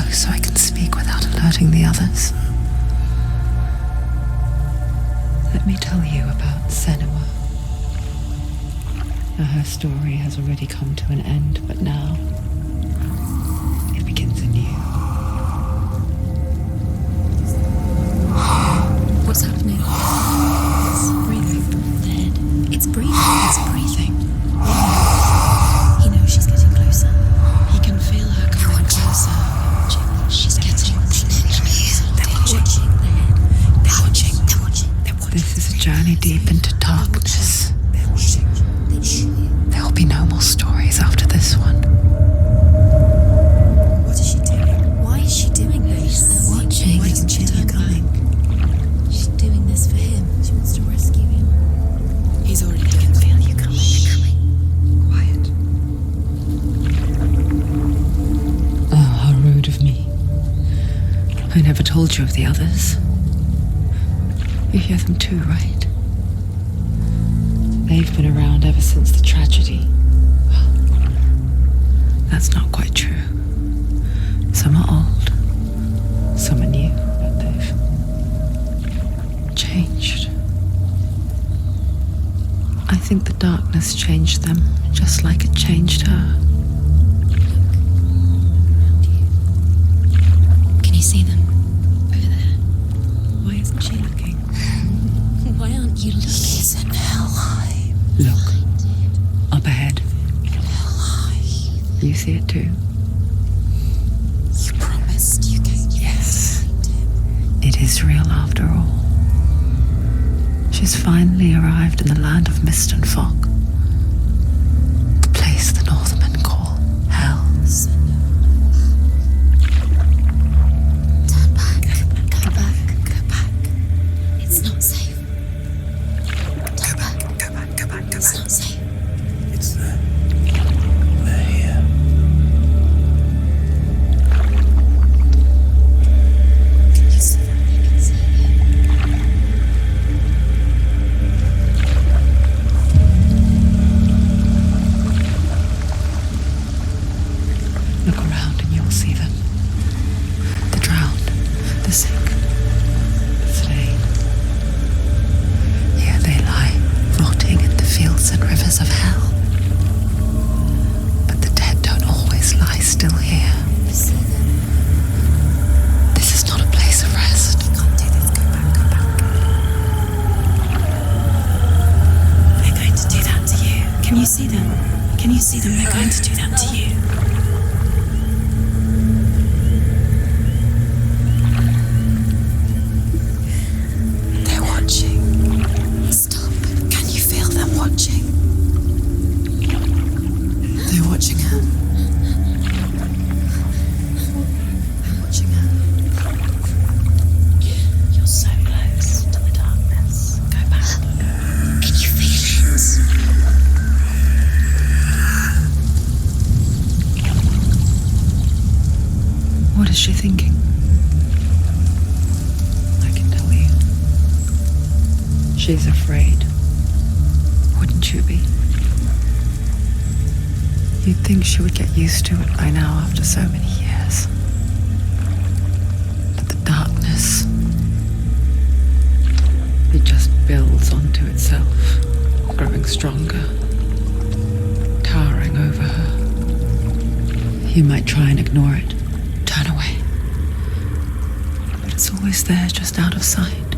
close so I can speak without alerting the others. Let me tell you about Senua. Her story has already come to an end, but now it begins anew. What's happening? It's breathing. The head. It's breathing. It's breathing. Yeah. He knows she's getting closer. He can feel her coming closer. She's getting closer. They're watching the head. They're watching. They're watching. They're watching. This is a journey deep into darkness. They're watching. There will be no more stories after this one. What is she doing? Why is she doing this? They're watching. Why doesn't she turn coming? She's doing this for him. She wants to rescue him. He's already there. I can feel you coming. Quiet. Oh, how rude of me. I never told you of the others. You hear them too, right? They've been around ever since the tragedy. Well, that's not quite true. Some are old, some are new, but they've changed. I think the darkness changed them, just like it changed her. Can you see them? Over there. Why isn't she looking? Why aren't you looking? He's in Hellheim. Look, up ahead. Hellheim. You see it too? You promised you came. Yes. It is real after all. She's finally arrived in the land of mist and fog. The place the Northmen call Hell. Turn back. Go back. Go back. It's not safe. Turn back. Go back. It's not safe. It's there. They're here. Can you see them? You can see it. Look around and you'll see them. The drowned, the sick, the slain. Here they lie, rotting in the fields and rivers of hell. But the dead don't always lie still here. You see them. This is not a place of rest. You can't do this. Go back. Go back. They're going to do that to you. Can you see them? Can you see them? They're going to do that to you. They're watching. Stop. Can you feel them watching? They're watching her. I'm watching her. You're so close to the darkness. Go back. Can you feel it? What is she thinking? I can tell you. She's afraid. Wouldn't you be? You'd think she would get used to it by now after so many years. But the darkness, it just builds onto itself, growing stronger, towering over her. You might try and ignore it, turn away. But it's always there, just out of sight,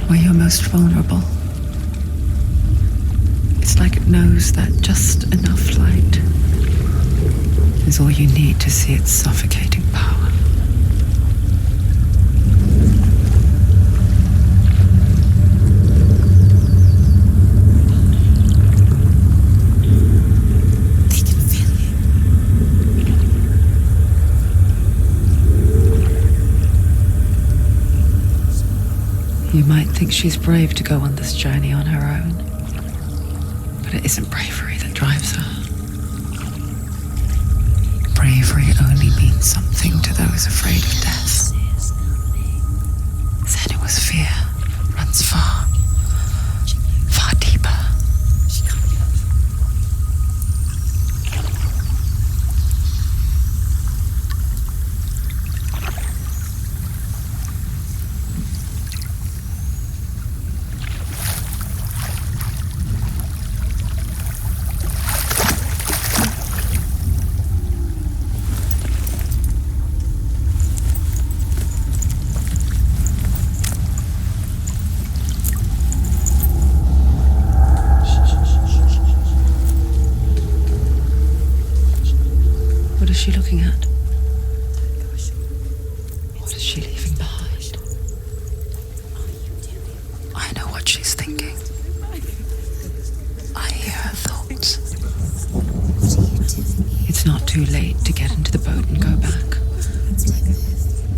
where you're most vulnerable. It's like it knows that just enough light is all you need to see its suffocating power. They can feel you. You might think she's brave to go on this journey on her own, but it isn't bravery that drives her. Bravery only means something to those afraid of death. Senua'S fear runs far, far deeper. she looking at? What is she leaving behind? I know what she's thinking. I hear her thoughts. It's not too late to get into the boat and go back.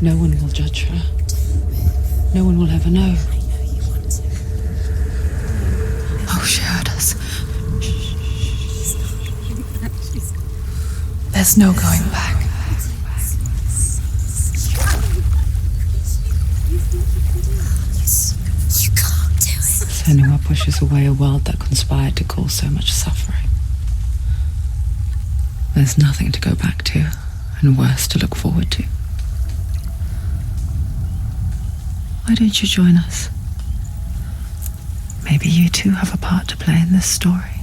No one will judge her. No one will ever know. Oh, she heard us. There's no going back. You can't do it. Senua pushes away a world that conspired to cause so much suffering. There's nothing to go back to, and worse to look forward to. Why don't you join us? Maybe you too have a part to play in this story.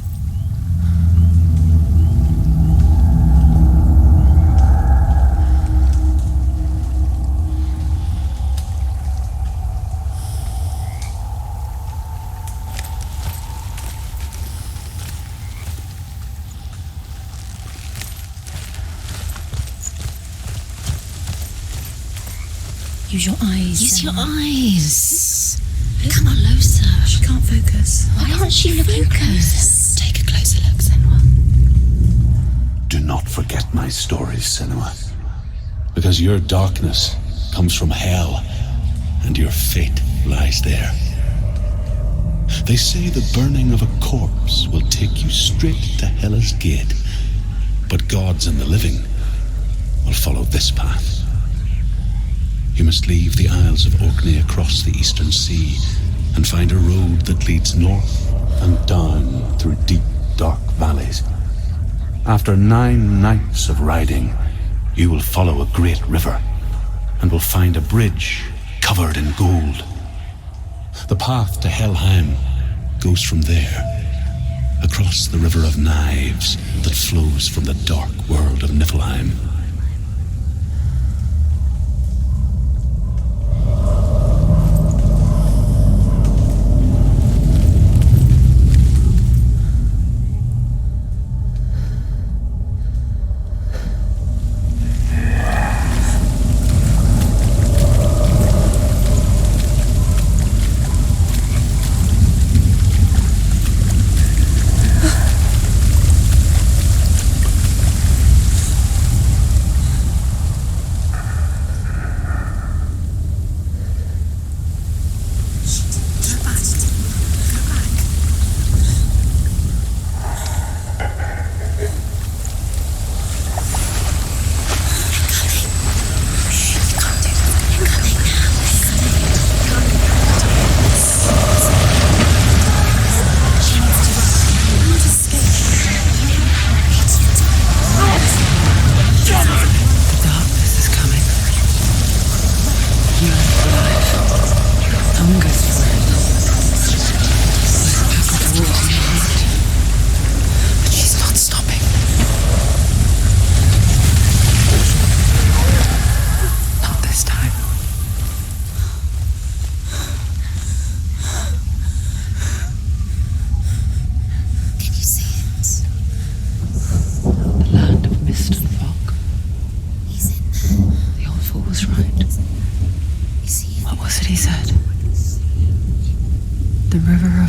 Use your eyes. Use your eyes. Come closer. She can't focus. Why can't she focus? Take a closer look, Senua. Do not forget my stories, Senua. Because your darkness comes from hell, and your fate lies there. They say the burning of a corpse will take you straight to Hela's gate, but gods and the living will follow this path. You must leave the Isles of Orkney across the eastern sea and find a road that leads north and down through deep, dark valleys. After 9 nights of riding, you will follow a great river and will find a bridge covered in gold. The path to Helheim goes from there, across the River of Knives that flows from the dark world of Niflheim.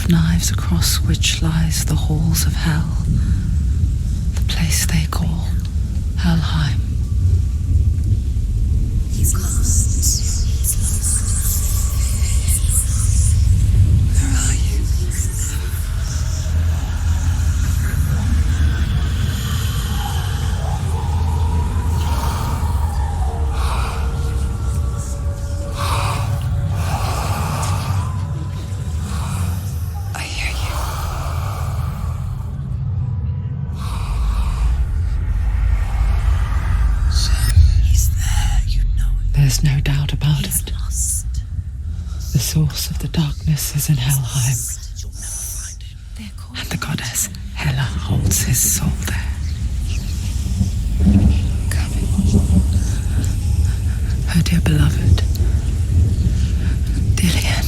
Knives across which lies the halls of hell, the place they call Helheim. He's lost. He's lost. Where are you? There's no doubt about it. The source of the darkness is in Helheim, and the goddess Hela holds his soul there. Her dear beloved, Dillian.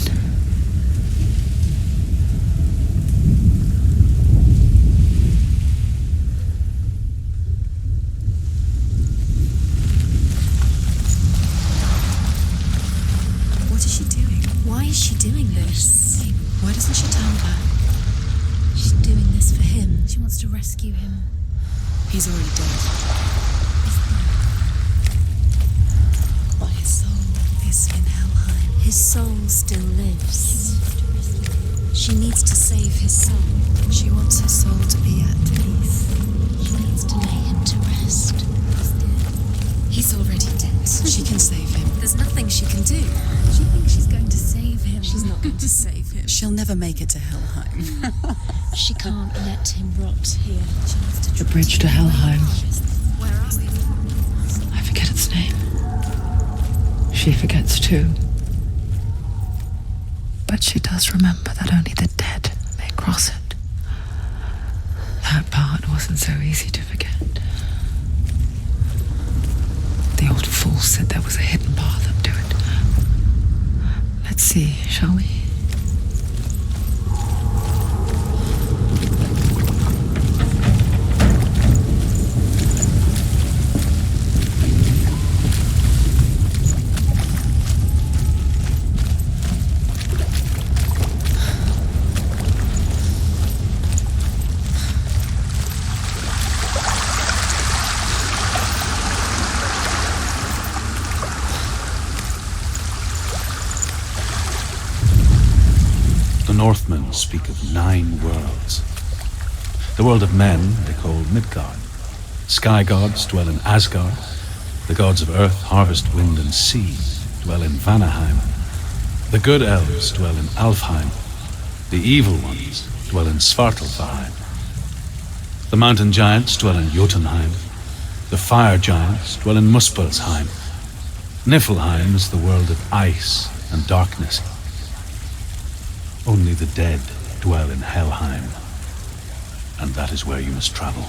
doing this? Why doesn't she tell her? She's doing this for him. She wants to rescue him. He's already dead. But his soul is in Helheim. His soul still lives. She needs to save his soul. She wants his soul to be at peace. She needs to lay him to rest. He's already dead. She can save him. There's nothing she can do. She thinks she's going to save him. She's not going to save him. She'll never make it to Helheim. She can't let him rot here. She needs to The bridge to Helheim. Where are we? I forget its name. She forgets too. But she does remember that only the dead may cross it. That part wasn't so easy to forget. The old fool said there was a hidden path up to it. Let's see, shall we? Northmen speak of 9 worlds. The world of men they call Midgard. Sky gods dwell in Asgard. The gods of earth, harvest, wind, and sea dwell in Vanaheim. The good elves dwell in Alfheim. The evil ones dwell in Svartalfheim. The mountain giants dwell in Jotunheim. The fire giants dwell in Muspelheim. Niflheim is the world of ice and darkness. Only the dead dwell in Helheim, and that is where you must travel.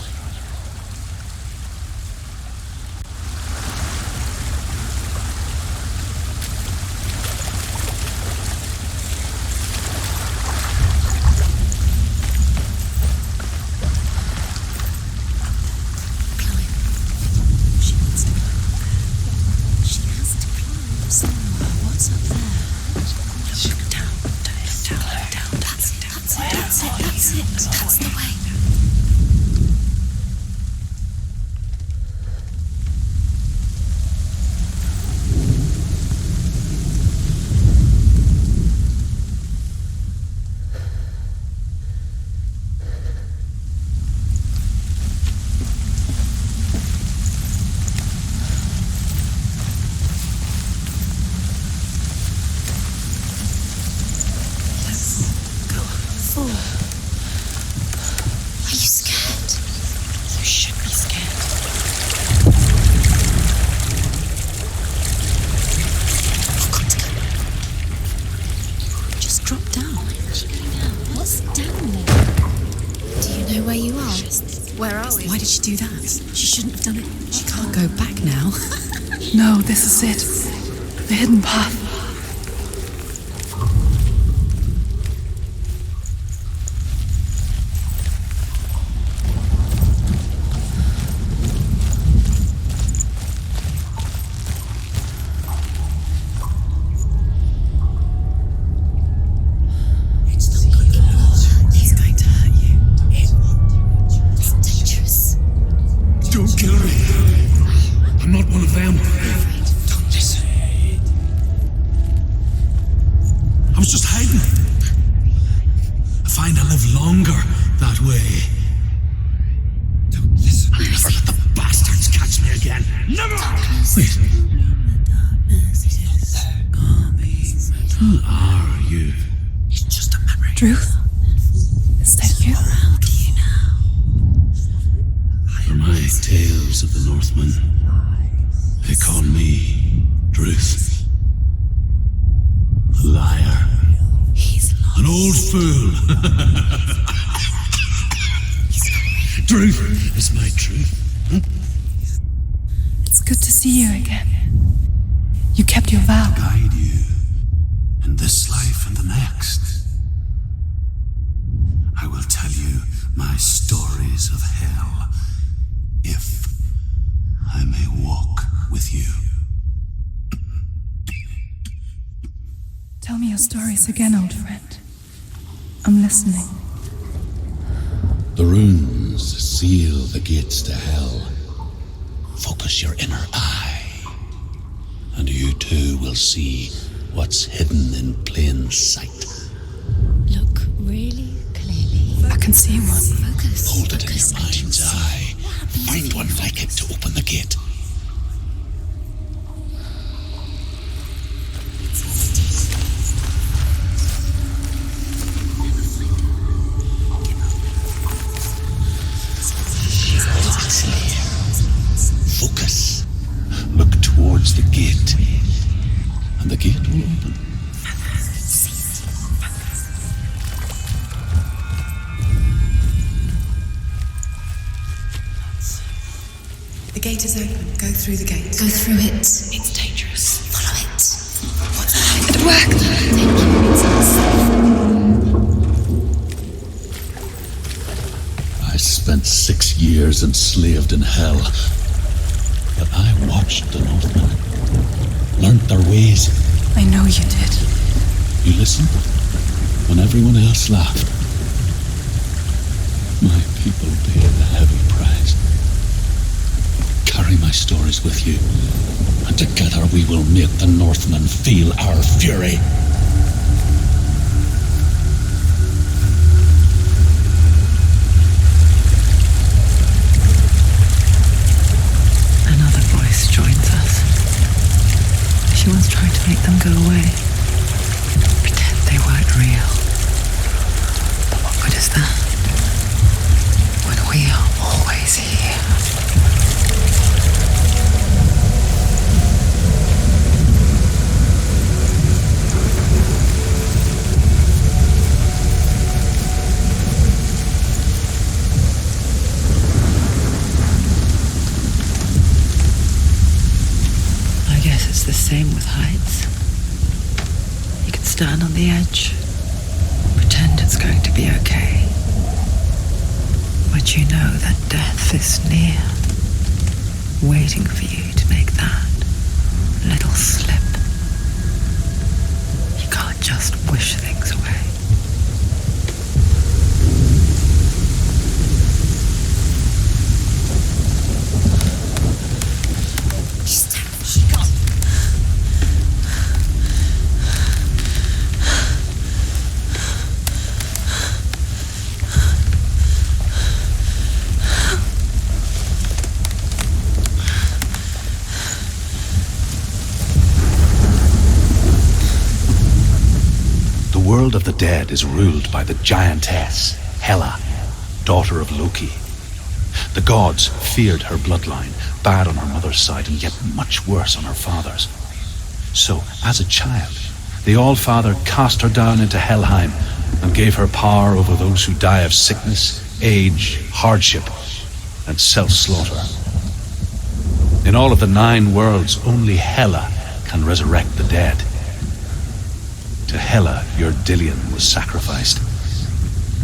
She wants to climb. She has to climb somewhere. What's up there? That's the way. Why did she do that? She shouldn't have done it. She can't go back now. No, this is it. The hidden path. Truth? Is that you? For my tales of the Northmen, they call me Druth. A liar. He's lost. An old fool. Druth is my truth. It's good to see you again. You kept your vow. Guide you in this life and the next. I will tell you my stories of hell, if I may walk with you. Tell me your stories again, old friend. I'm listening. The runes seal the gates to hell. Focus your inner eye, and you too will see what's hidden in plain sight. Look really clearly. I can see one. Focus. Hold it in Focus, your and you'll mind's see eye. what happens Find if one you like it focus. to open the gate. Focus. Look towards the gate, and the gate will open. The gate is open. Go through the gate. Go through it. It's dangerous. Follow it. What's that? It worked. I spent 6 years enslaved in hell, but I watched the Northmen, learnt their ways. I know you did. You listened when everyone else laughed. My people paid a heavy price. Carry my stories with you, and together we will make the Northmen feel our fury. Another voice joins us. She once tried to make them go away. Pretend they weren't real. But what good is that? When we are always here. I guess it's the same with heights. You can stand on the edge, pretend it's going to be okay. But you know that death is near, waiting for you to make that little slip. You can't just wish things away. The world of the dead is ruled by the giantess, Hela, daughter of Loki. The gods feared her bloodline, bad on her mother's side and yet much worse on her father's. So, as a child, the All-Father cast her down into Helheim and gave her power over those who die of sickness, age, hardship, and self-slaughter. In all of the 9 worlds, only Hela can resurrect the dead. To Hela, your Dillion was sacrificed,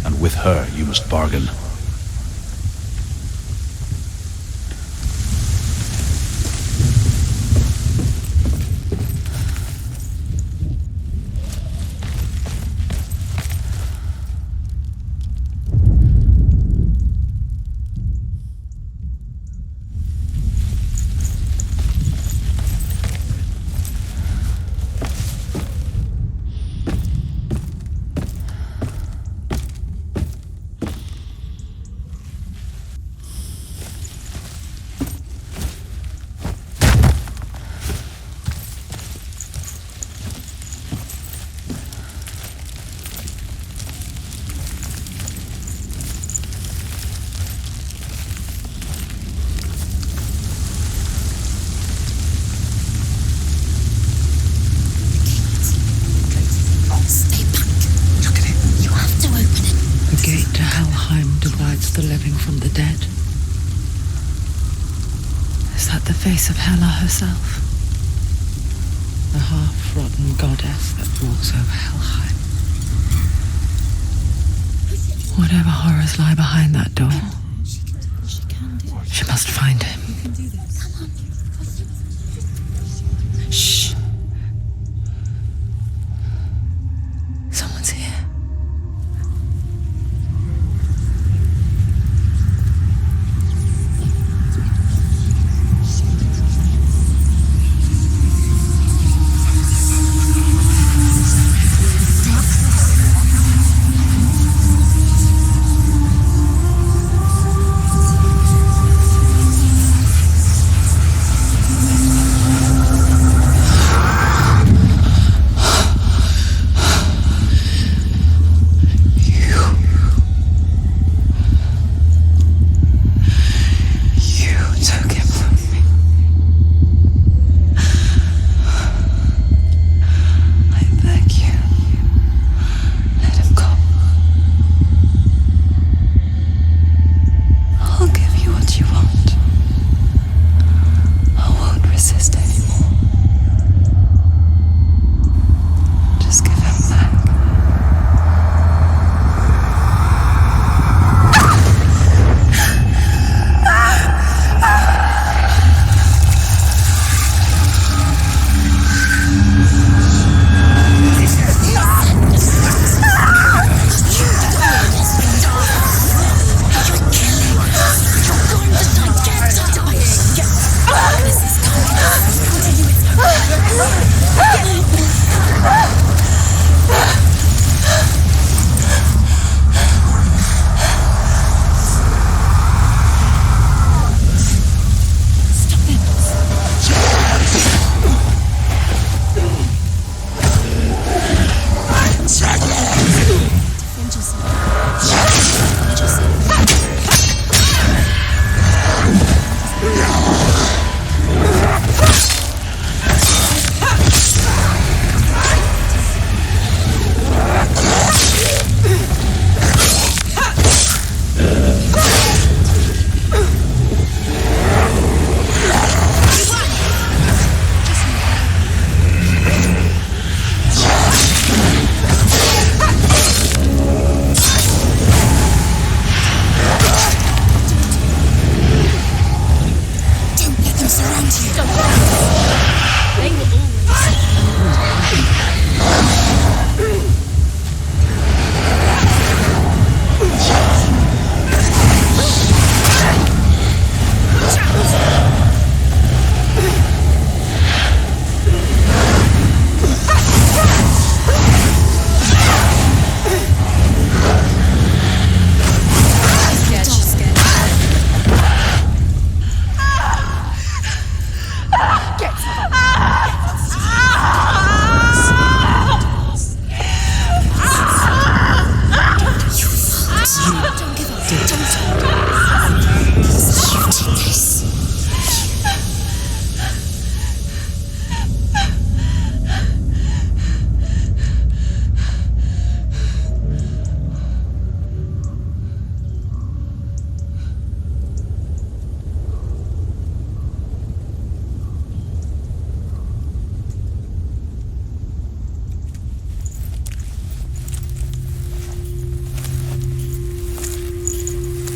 and with her you must bargain. The living from the dead. Is that the face of Hela herself? The half-rotten goddess that walks over Helheim. Whatever horrors lie behind that door, she must find him. Shh.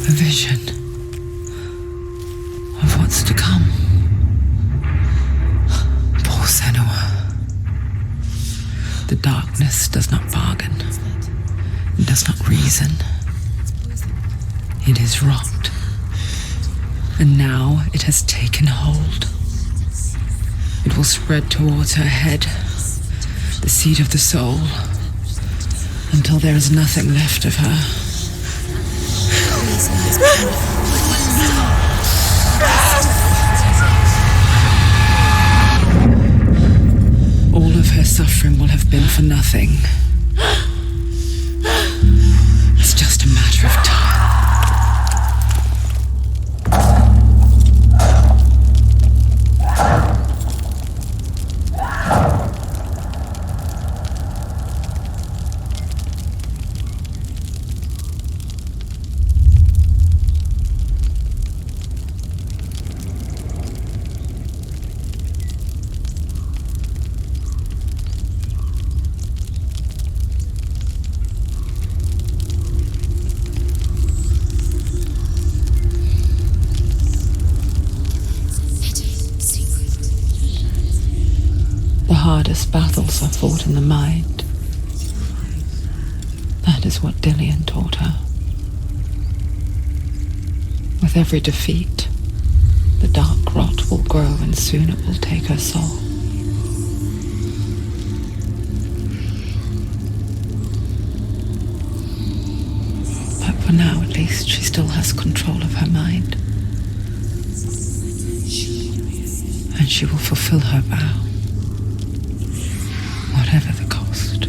A vision of what's to come. Poor Senua. The darkness does not bargain. It does not reason. It is rot. And now it has taken hold. It will spread towards her head, the seat of the soul, until there is nothing left of her. All of her suffering will have been for nothing. It's just a matter of time. The hardest battles are fought in the mind. That is what Dillian taught her. With every defeat, the dark rot will grow and soon it will take her soul. But for now, at least, she still has control of her mind. And she will fulfill her vow. Whatever the cost.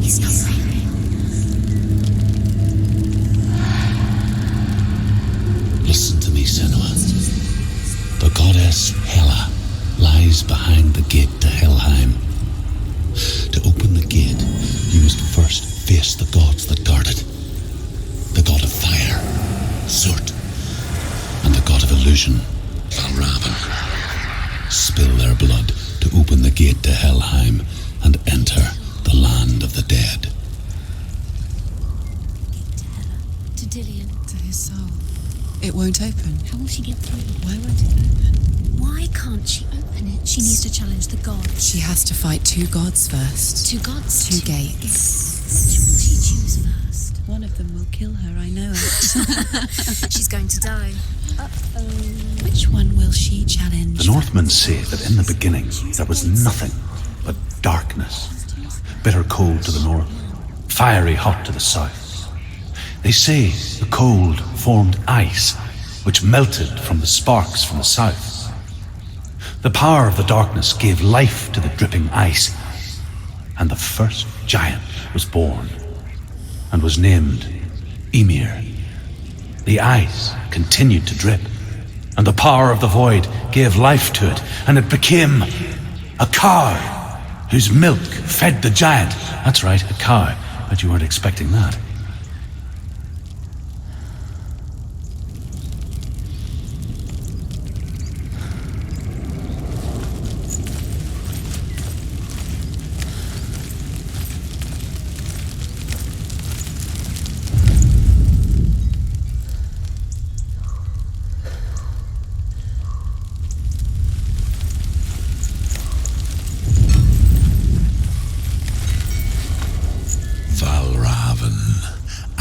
He's not right. Listen to me, Senua. The goddess Hela lies behind the gate to Helheim. To open the gate, you must first face the gods that guard it. The god of fire, Surt, and the god of illusion, Valravan. Spill their blood to open the gate to Helheim and enter the land of the dead. To Dillian. To his soul. It won't open. How will she get through? Why won't it open? Why can't she open it? She needs to challenge the gods. She has to fight two gods first. Two gods? Two gates. Which will she choose first? One of them will kill her, I know it. She's going to die. Which one will she challenge? The Northmen say that in the beginning there was nothing but darkness. Bitter cold to the north, fiery hot to the south. They say the cold formed ice, which melted from the sparks from the south. The power of the darkness gave life to the dripping ice, and the first giant was born, and was named Ymir. The ice continued to drip, and the power of the void gave life to it, and it became a cow, whose milk fed the giant. That's right, a cow. Bet you weren't expecting that.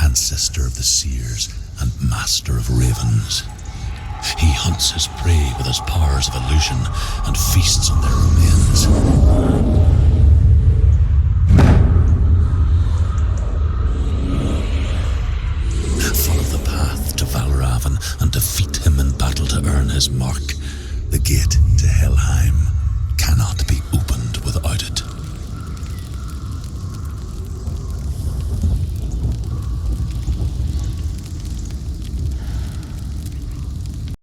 Ancestor of the seers and master of ravens. He hunts his prey with his powers of illusion and feasts on their remains. Follow the path to Valravan and defeat him in battle to earn his mark, the gate to Helheim.